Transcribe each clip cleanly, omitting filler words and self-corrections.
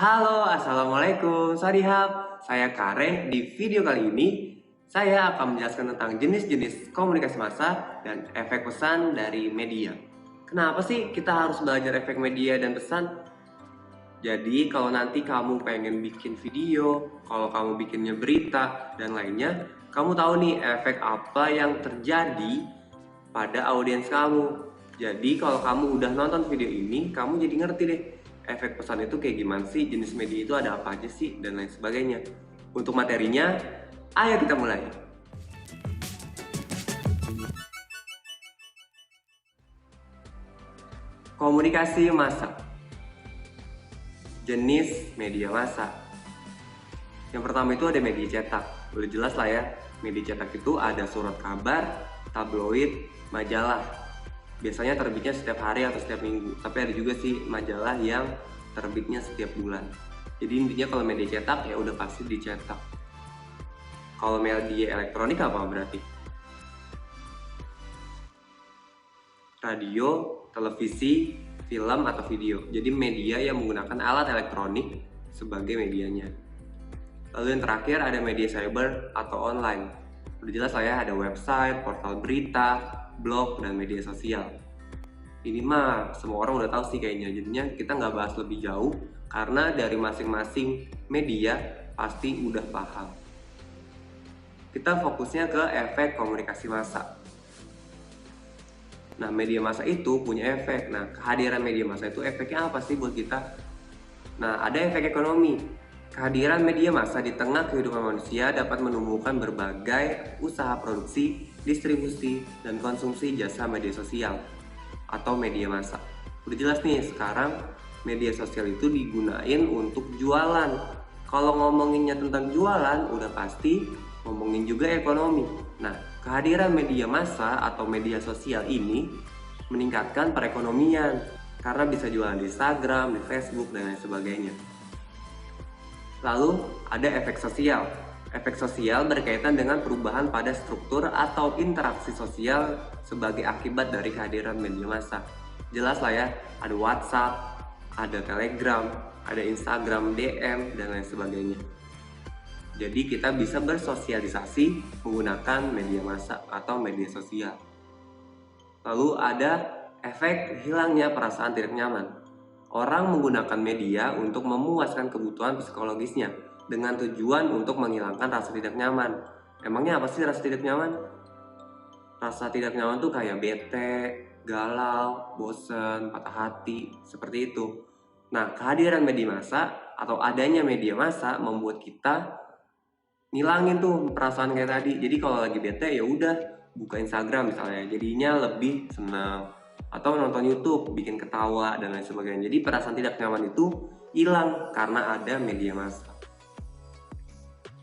Halo, Assalamualaikum. Sarihab, saya Karen. Di video kali ini, saya akan menjelaskan tentang jenis-jenis komunikasi massa dan efek pesan dari media. Kenapa sih kita harus belajar efek media dan pesan? Jadi, kalau nanti kamu pengen bikin video, kalau kamu bikinnya berita, dan lainnya, kamu tahu nih efek apa yang terjadi pada audiens kamu. Jadi, kalau kamu udah nonton video ini, kamu jadi ngerti deh efek pesan itu kayak gimana sih, jenis media itu ada apa aja sih, dan lain sebagainya. Untuk materinya, ayo kita mulai. Komunikasi massa. Jenis media massa. Yang pertama itu ada media cetak. Udah jelas lah ya, media cetak itu ada surat kabar, tabloid, majalah. Biasanya terbitnya setiap hari atau setiap minggu, tapi ada juga sih majalah yang terbitnya setiap bulan. Jadi intinya kalau media cetak ya udah pasti dicetak. Kalau media elektronik apa berarti? Radio, televisi, film atau video. Jadi media yang menggunakan alat elektronik sebagai medianya. Lalu yang terakhir ada media cyber atau online. Udah jelas lah ya, ada website, portal berita, blog, dan media sosial. Ini mah semua orang udah tahu sih kayaknya, jadinya kita nggak bahas lebih jauh karena dari masing-masing media pasti udah paham. Kita fokusnya ke efek komunikasi massa. Nah, media massa itu punya efek. Nah, kehadiran media massa itu efeknya apa sih buat kita? Nah, ada efek ekonomi. Kehadiran media massa di tengah kehidupan manusia dapat menumbuhkan berbagai usaha produksi, distribusi, dan konsumsi jasa media sosial atau media massa. Udah jelas nih, sekarang media sosial itu digunain untuk jualan. Kalau ngomonginnya tentang jualan, udah pasti ngomongin juga ekonomi. Nah, kehadiran media massa atau media sosial ini meningkatkan perekonomian karena bisa jualan di Instagram, di Facebook, dan lain sebagainya. Lalu ada efek sosial. Efek sosial berkaitan dengan perubahan pada struktur atau interaksi sosial sebagai akibat dari kehadiran media massa. Jelas lah ya, ada WhatsApp, ada Telegram, ada Instagram DM, dan lain sebagainya. Jadi kita bisa bersosialisasi menggunakan media massa atau media sosial. Lalu ada efek hilangnya perasaan tidak nyaman. Orang menggunakan media untuk memuaskan kebutuhan psikologisnya dengan tujuan untuk menghilangkan rasa tidak nyaman. Emangnya apa sih rasa tidak nyaman? Rasa tidak nyaman tuh kayak bete, galau, bosen, patah hati, seperti itu. Nah, kehadiran media massa atau adanya media massa membuat kita ngilangin tuh perasaan kayak tadi. Jadi kalau lagi bete ya udah buka Instagram misalnya, jadinya lebih senang. Atau nonton YouTube, bikin ketawa dan lain sebagainya. Jadi perasaan tidak nyaman itu hilang karena ada media massa.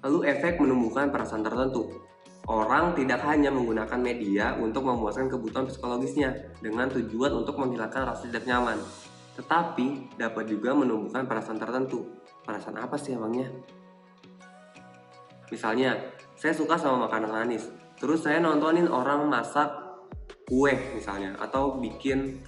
Lalu efek menumbuhkan perasaan tertentu. Orang tidak hanya menggunakan media untuk memuaskan kebutuhan psikologisnya dengan tujuan untuk menghilangkan rasa tidak nyaman, tetapi dapat juga menumbuhkan perasaan tertentu. Perasaan apa sih emangnya? Misalnya, saya suka sama makanan manis, terus saya nontonin orang masak kue misalnya, atau bikin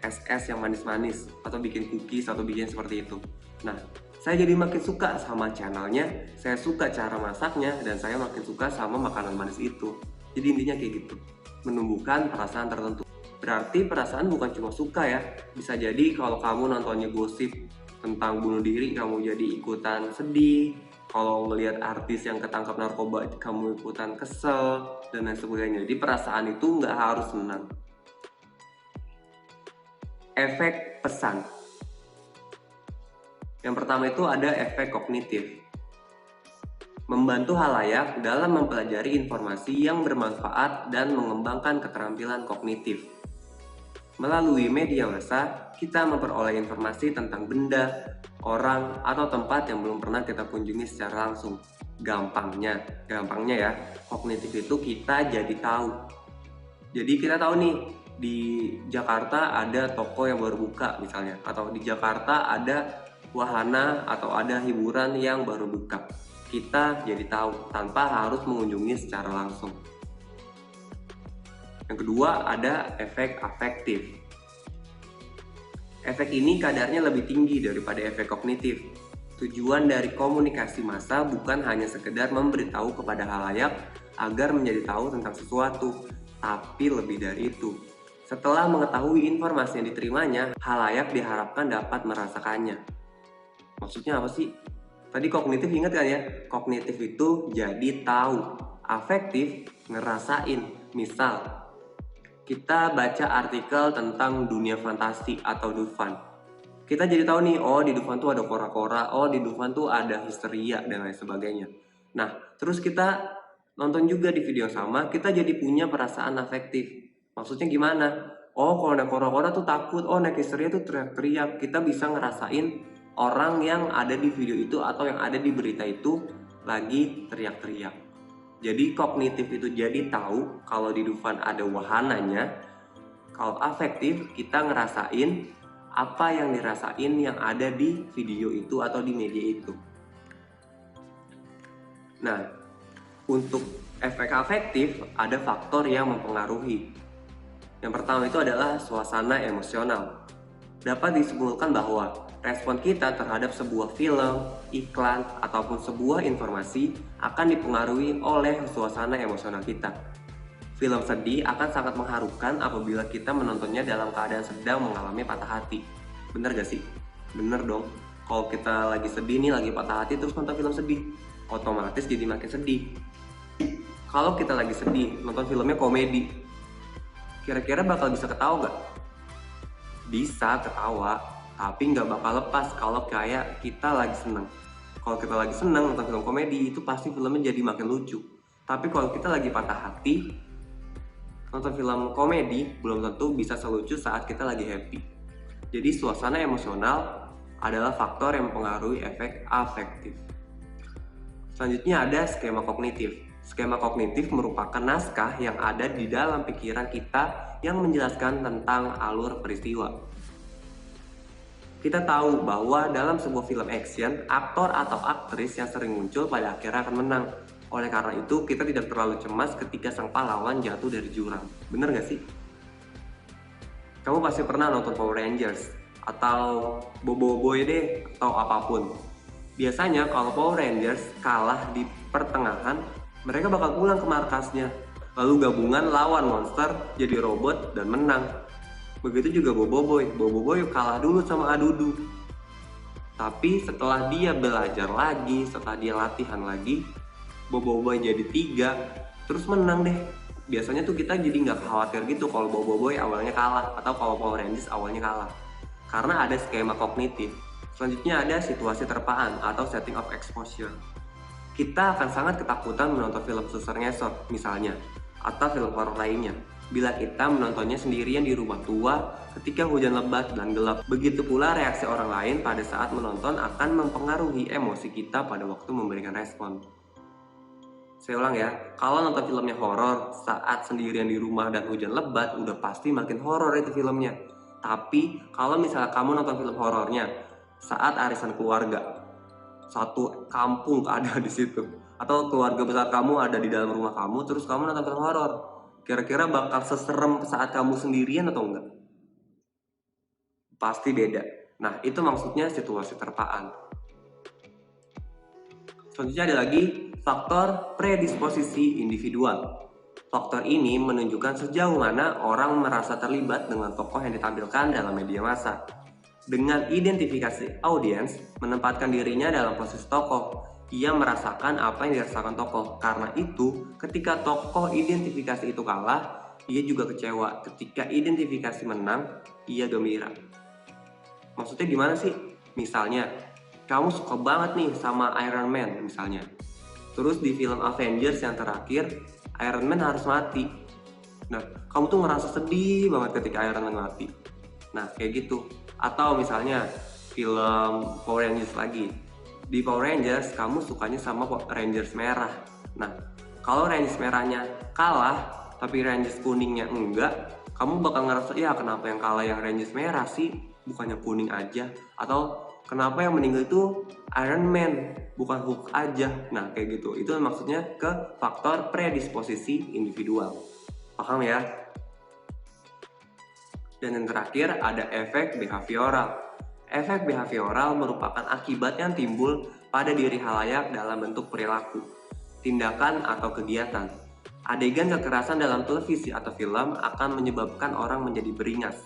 es yang manis-manis, atau bikin cookies, atau bikin seperti itu. Nah, saya jadi makin suka sama channelnya, saya suka cara masaknya, dan saya makin suka sama makanan manis itu. Jadi intinya kayak gitu, menumbuhkan perasaan tertentu. Berarti perasaan bukan cuma suka ya, bisa jadi kalau kamu nontonnya gosip tentang bunuh diri, kamu jadi ikutan sedih. Kalau ngelihat artis yang ketangkap narkoba, kamu ikutan kesel, dan lain sebagainya. Jadi perasaan itu nggak harus senang. Efek pesan. Yang pertama itu ada efek kognitif. Membantu halayak dalam mempelajari informasi yang bermanfaat dan mengembangkan keterampilan kognitif. Melalui media massa, kita memperoleh informasi tentang benda, orang, atau tempat yang belum pernah kita kunjungi secara langsung. Gampangnya ya, kognitif itu kita jadi tahu. Jadi kita tahu nih, di Jakarta ada toko yang baru buka misalnya, atau di Jakarta ada wahana atau ada hiburan yang baru buka. Kita jadi tahu tanpa harus mengunjungi secara langsung. Yang kedua ada efek afektif. Efek ini kadarnya lebih tinggi daripada efek kognitif. Tujuan dari komunikasi massa bukan hanya sekedar memberitahu kepada halayak agar menjadi tahu tentang sesuatu, tapi lebih dari itu. Setelah mengetahui informasi yang diterimanya, halayak diharapkan dapat merasakannya. Maksudnya apa sih? Tadi kognitif ingat kan ya? Kognitif itu jadi tahu, afektif ngerasain. Misal, kita baca artikel tentang dunia fantasi atau Dufan. Kita jadi tahu nih, oh di Dufan tuh ada kora-kora, oh di Dufan tuh ada histeria dan lain sebagainya. Nah, terus kita nonton juga di video yang sama, kita jadi punya perasaan afektif. Maksudnya gimana? Oh, kalau naik kora-kora tuh takut, oh naik histeria tuh teriak-teriak. Kita bisa ngerasain orang yang ada di video itu atau yang ada di berita itu lagi teriak-teriak. Jadi kognitif itu jadi tahu kalau di Dufan ada wahananya. Kalau afektif kita ngerasain apa yang dirasain yang ada di video itu atau di media itu. Nah, untuk efek afektif ada faktor yang mempengaruhi. Yang pertama itu adalah suasana emosional. Dapat disimpulkan bahwa respon kita terhadap sebuah film, iklan, ataupun sebuah informasi akan dipengaruhi oleh suasana emosional kita. Film sedih akan sangat mengharukan apabila kita menontonnya dalam keadaan sedang mengalami patah hati. Bener gak sih? Bener dong. Kalau kita lagi sedih nih, lagi patah hati terus nonton film sedih, otomatis jadi makin sedih. Kalau kita lagi sedih, nonton filmnya komedi, kira-kira bakal bisa ketawa gak? Bisa ketawa, tapi nggak bakal lepas kalau kayak kita lagi seneng. Kalau kita lagi seneng nonton film komedi, itu pasti filmnya jadi makin lucu. Tapi kalau kita lagi patah hati, nonton film komedi belum tentu bisa selucu saat kita lagi happy. Jadi suasana emosional adalah faktor yang mempengaruhi efek afektif. Selanjutnya ada skema kognitif. Skema kognitif merupakan naskah yang ada di dalam pikiran kita yang menjelaskan tentang alur peristiwa. Kita tahu bahwa dalam sebuah film action, aktor atau aktris yang sering muncul pada akhirnya akan menang. Oleh karena itu, kita tidak terlalu cemas ketika sang pahlawan jatuh dari jurang. Bener gak sih? Kamu pasti pernah nonton Power Rangers, atau Bobo-Boy deh, atau apapun. Biasanya kalau Power Rangers kalah di pertengahan, mereka bakal pulang ke markasnya. Lalu gabungan lawan monster, jadi robot, dan menang. Begitu juga Bobo-Boy. Bobo-Boy kalah dulu sama Adudu. Tapi setelah dia belajar lagi, setelah dia latihan lagi, Bobo-Boy jadi 3, terus menang deh. Biasanya tuh kita jadi nggak khawatir gitu kalau Bobo-Boy awalnya kalah, atau kalau Power Rangers awalnya kalah. Karena ada skema kognitif. Selanjutnya ada situasi terpaan atau setting of exposure. Kita akan sangat ketakutan menonton film suster ngesot misalnya, atau film horor lainnya bila kita menontonnya sendirian di rumah tua ketika hujan lebat dan gelap. Begitu pula reaksi orang lain pada saat menonton akan mempengaruhi emosi kita pada waktu memberikan respon. Saya ulang ya, kalau nonton filmnya horor saat sendirian di rumah dan hujan lebat udah pasti makin horor itu filmnya. Tapi kalau misalnya kamu nonton film horornya saat arisan keluarga, satu kampung ada di situ, atau keluarga besar kamu ada di dalam rumah kamu, terus kamu nonton film horor, kira-kira bakal seserem saat kamu sendirian atau enggak? Pasti beda. Nah, itu maksudnya situasi terpaan. Selanjutnya ada lagi faktor predisposisi individual. Faktor ini menunjukkan sejauh mana orang merasa terlibat dengan tokoh yang ditampilkan dalam media massa. Dengan identifikasi audiens, menempatkan dirinya dalam posisi tokoh. Ia merasakan apa yang dirasakan tokoh. Karena itu, ketika tokoh identifikasi itu kalah, ia juga kecewa. Ketika identifikasi menang, ia gembira. Maksudnya gimana sih? Misalnya, kamu suka banget nih sama Iron Man misalnya. Terus di film Avengers yang terakhir, Iron Man harus mati. Nah, kamu tuh ngerasa sedih banget ketika Iron Man mati. Nah, kayak gitu. Atau misalnya film Power Rangers lagi. Di Power Rangers, kamu sukanya sama Rangers merah. Nah, kalau Rangers merahnya kalah, tapi Rangers kuningnya enggak, kamu bakal ngerasa, ya kenapa yang kalah yang Rangers merah sih? Bukannya kuning aja. Atau kenapa yang meninggal itu Iron Man, bukan Hulk aja. Nah, kayak gitu. Itu maksudnya ke faktor predisposisi individual. Paham ya? Dan yang terakhir ada efek behavioral. Efek behavioral merupakan akibat yang timbul pada diri halayak dalam bentuk perilaku, tindakan atau kegiatan. Adegan kekerasan dalam televisi atau film akan menyebabkan orang menjadi beringas.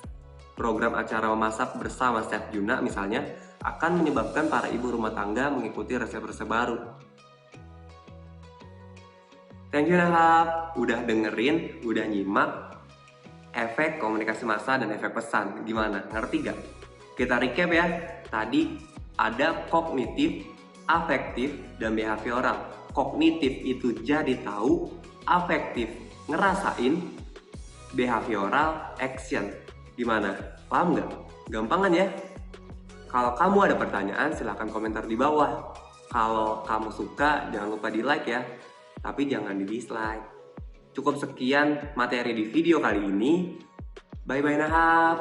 Program acara memasak bersama Chef Juna misalnya akan menyebabkan para ibu rumah tangga mengikuti resep-resep baru. Thank you Nahab, udah dengerin, udah nyimak efek komunikasi massa dan efek pesan. Gimana? Ngerti gak? Kita recap ya. Tadi ada kognitif, afektif, dan behavioral. Kognitif itu jadi tahu, afektif ngerasain, behavioral action. Gimana? Paham nggak? Gampangan ya? Kalau kamu ada pertanyaan silahkan komentar di bawah. Kalau kamu suka jangan lupa di like ya, tapi jangan di dislike. Cukup sekian materi di video kali ini. Bye bye Nahab.